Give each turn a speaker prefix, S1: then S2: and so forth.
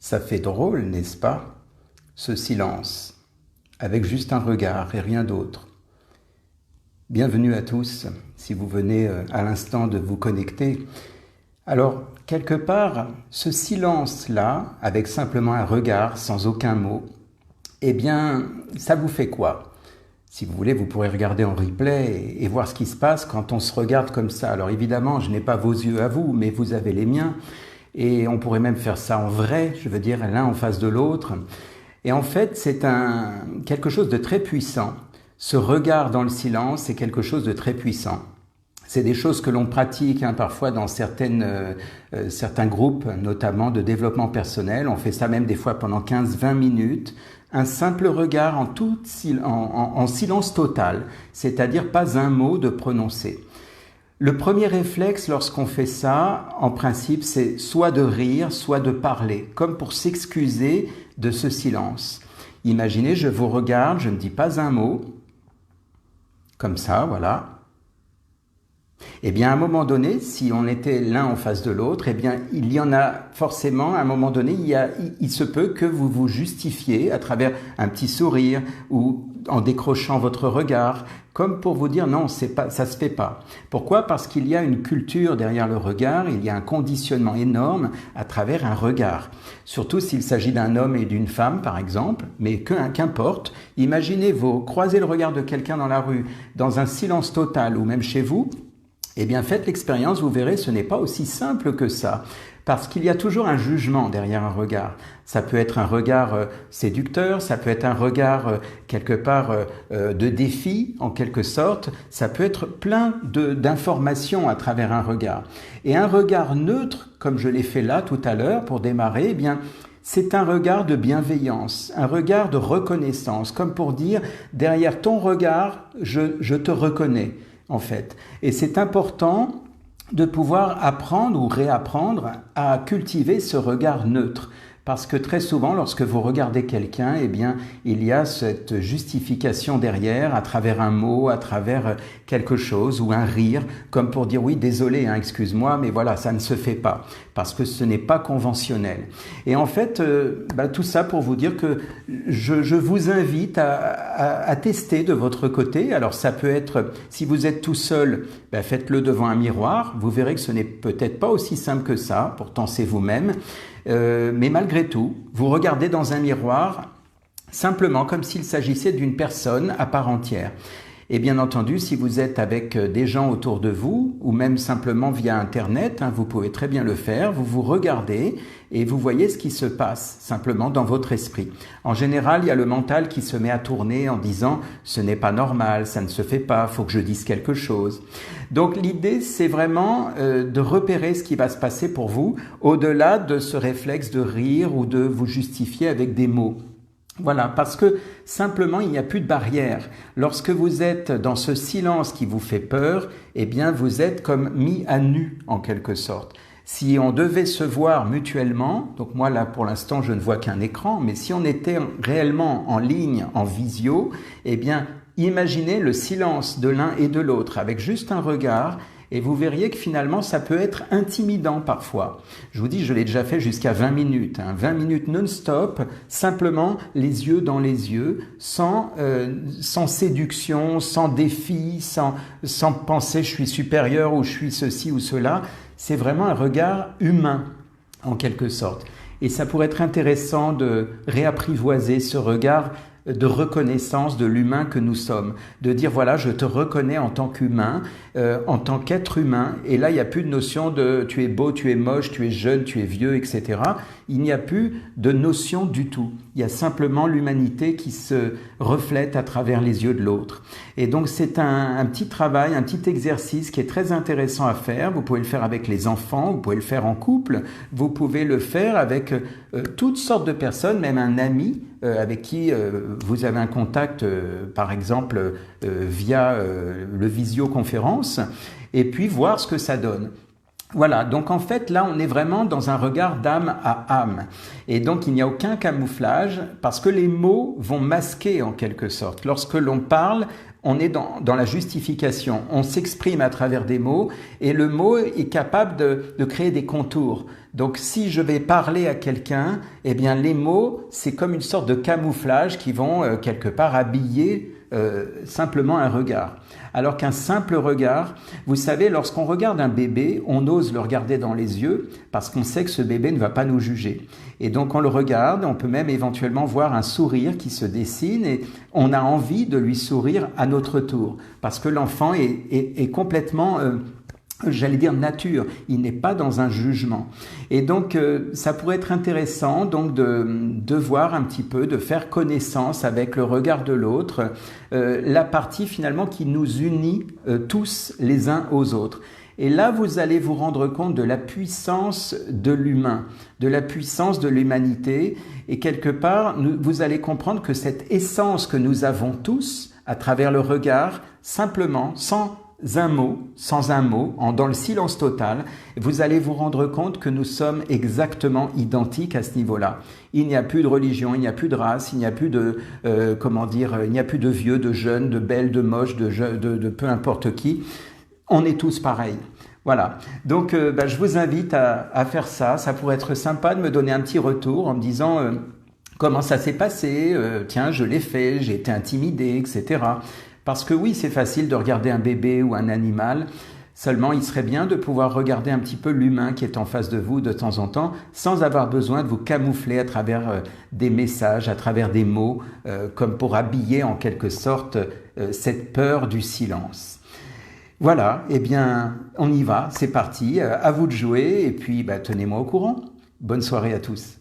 S1: Ça fait drôle, n'est-ce pas? Ce silence, avec juste un regard et rien d'autre. Bienvenue à tous, si vous venez à l'instant de vous connecter. Alors, quelque part, ce silence-là, avec simplement un regard, sans aucun mot, eh bien, ça vous fait quoi? Si vous voulez, vous pourrez regarder en replay et voir ce qui se passe quand on se regarde comme ça. Alors évidemment, je n'ai pas vos yeux à vous, mais vous avez les miens. Et on pourrait même faire ça en vrai, je veux dire, l'un en face de l'autre. Et en fait, c'est quelque chose de très puissant. Ce regard dans le silence, c'est quelque chose de très puissant. C'est des choses que l'on pratique parfois dans certains groupes, notamment de développement personnel. On fait ça même des fois pendant 15-20 minutes. Un simple regard en silence total, c'est-à-dire pas un mot de prononcer. Le premier réflexe lorsqu'on fait ça, en principe, c'est soit de rire, soit de parler, comme pour s'excuser de ce silence. Imaginez, je vous regarde, je ne dis pas un mot, comme ça, voilà. Eh bien, à un moment donné, si on était l'un en face de l'autre, eh bien, il y en a forcément, à un moment donné, il se peut que vous vous justifiez à travers un petit sourire ou en décrochant votre regard, comme pour vous dire non, ça se fait pas. Pourquoi? Parce qu'il y a une culture derrière le regard, il y a un conditionnement énorme à travers un regard. Surtout s'il s'agit d'un homme et d'une femme, par exemple, mais qu'importe. Imaginez, vous croisez le regard de quelqu'un dans la rue, dans un silence total ou même chez vous. Eh bien, faites l'expérience, vous verrez, ce n'est pas aussi simple que ça, parce qu'il y a toujours un jugement derrière un regard. Ça peut être un regard séducteur, ça peut être un regard quelque part de défi, en quelque sorte, ça peut être plein d'informations à travers un regard. Et un regard neutre, comme je l'ai fait là tout à l'heure pour démarrer, eh bien, c'est un regard de bienveillance, un regard de reconnaissance, comme pour dire, derrière ton regard, je te reconnais. En fait. Et c'est important de pouvoir apprendre ou réapprendre à cultiver ce regard neutre. Parce que très souvent, lorsque vous regardez quelqu'un, eh bien, il y a cette justification derrière, à travers un mot, à travers quelque chose, ou un rire, comme pour dire, oui, désolé, excuse-moi, mais voilà, ça ne se fait pas, parce que ce n'est pas conventionnel. Et en fait, tout ça pour vous dire que je vous invite à tester de votre côté. Alors ça peut être, si vous êtes tout seul, faites-le devant un miroir, vous verrez que ce n'est peut-être pas aussi simple que ça, pourtant c'est vous-même. Mais malgré tout, vous regardez dans un miroir simplement comme s'il s'agissait d'une personne à part entière. Et bien entendu, si vous êtes avec des gens autour de vous, ou même simplement via Internet, vous pouvez très bien le faire, vous vous regardez et vous voyez ce qui se passe simplement dans votre esprit. En général, il y a le mental qui se met à tourner en disant « ce n'est pas normal, ça ne se fait pas, faut que je dise quelque chose ». Donc l'idée, c'est vraiment de repérer ce qui va se passer pour vous, au-delà de ce réflexe de rire ou de vous justifier avec des mots. Voilà, parce que simplement, il n'y a plus de barrière. Lorsque vous êtes dans ce silence qui vous fait peur, eh bien, vous êtes comme mis à nu, en quelque sorte. Si on devait se voir mutuellement, donc moi là pour l'instant je ne vois qu'un écran, mais si on était réellement en ligne, en visio, eh bien, imaginez le silence de l'un et de l'autre avec juste un regard. Et vous verriez que finalement, ça peut être intimidant parfois. Je vous dis, je l'ai déjà fait jusqu'à 20 minutes. 20 minutes non-stop, simplement les yeux dans les yeux, sans séduction, sans défi, sans penser je suis supérieur ou je suis ceci ou cela. C'est vraiment un regard humain, en quelque sorte. Et ça pourrait être intéressant de réapprivoiser ce regard de reconnaissance de l'humain que nous sommes, de dire voilà, je te reconnais en tant qu'humain, en tant qu'être humain, et là il n'y a plus de notion de tu es beau, tu es moche, tu es jeune, tu es vieux, etc. Il n'y a plus de notion du tout. Il y a simplement l'humanité qui se reflète à travers les yeux de l'autre. Et donc c'est un petit travail, un petit exercice qui est très intéressant à faire. Vous pouvez le faire avec les enfants, vous pouvez le faire en couple, vous pouvez le faire avec toutes sortes de personnes, même un ami avec qui vous avez un contact, par exemple, via le visioconférence, et puis voir ce que ça donne. Voilà, donc en fait là on est vraiment dans un regard d'âme à âme et donc il n'y a aucun camouflage parce que les mots vont masquer en quelque sorte. Lorsque l'on parle, on est dans la justification, on s'exprime à travers des mots et le mot est capable de créer des contours. Donc si je vais parler à quelqu'un, eh bien les mots c'est comme une sorte de camouflage qui vont quelque part habiller simplement un regard. Alors qu'un simple regard, vous savez, lorsqu'on regarde un bébé, on ose le regarder dans les yeux parce qu'on sait que ce bébé ne va pas nous juger. Et donc on le regarde, on peut même éventuellement voir un sourire qui se dessine et on a envie de lui sourire à notre tour parce que l'enfant est complètement j'allais dire nature, il n'est pas dans un jugement. Et donc ça pourrait être intéressant donc de voir un petit peu, de faire connaissance avec le regard de l'autre, la partie finalement qui nous unit tous les uns aux autres. Et là, vous allez vous rendre compte de la puissance de l'humain, de la puissance de l'humanité. Et quelque part, vous allez comprendre que cette essence que nous avons tous, à travers le regard, simplement, sans un mot, dans le silence total, vous allez vous rendre compte que nous sommes exactement identiques à ce niveau-là. Il n'y a plus de religion, il n'y a plus de race, il n'y a plus de, il n'y a plus de vieux, de jeunes, de belles, de moches, de peu importe qui. On est tous pareils. Voilà. Donc, je vous invite à faire ça. Ça pourrait être sympa de me donner un petit retour en me disant comment ça s'est passé. Tiens, je l'ai fait, j'ai été intimidé, etc. Parce que oui, c'est facile de regarder un bébé ou un animal. Seulement, il serait bien de pouvoir regarder un petit peu l'humain qui est en face de vous de temps en temps, sans avoir besoin de vous camoufler à travers des messages, à travers des mots, comme pour habiller en quelque sorte cette peur du silence. Voilà, eh bien, on y va, c'est parti, à vous de jouer, et puis tenez-moi au courant. Bonne soirée à tous.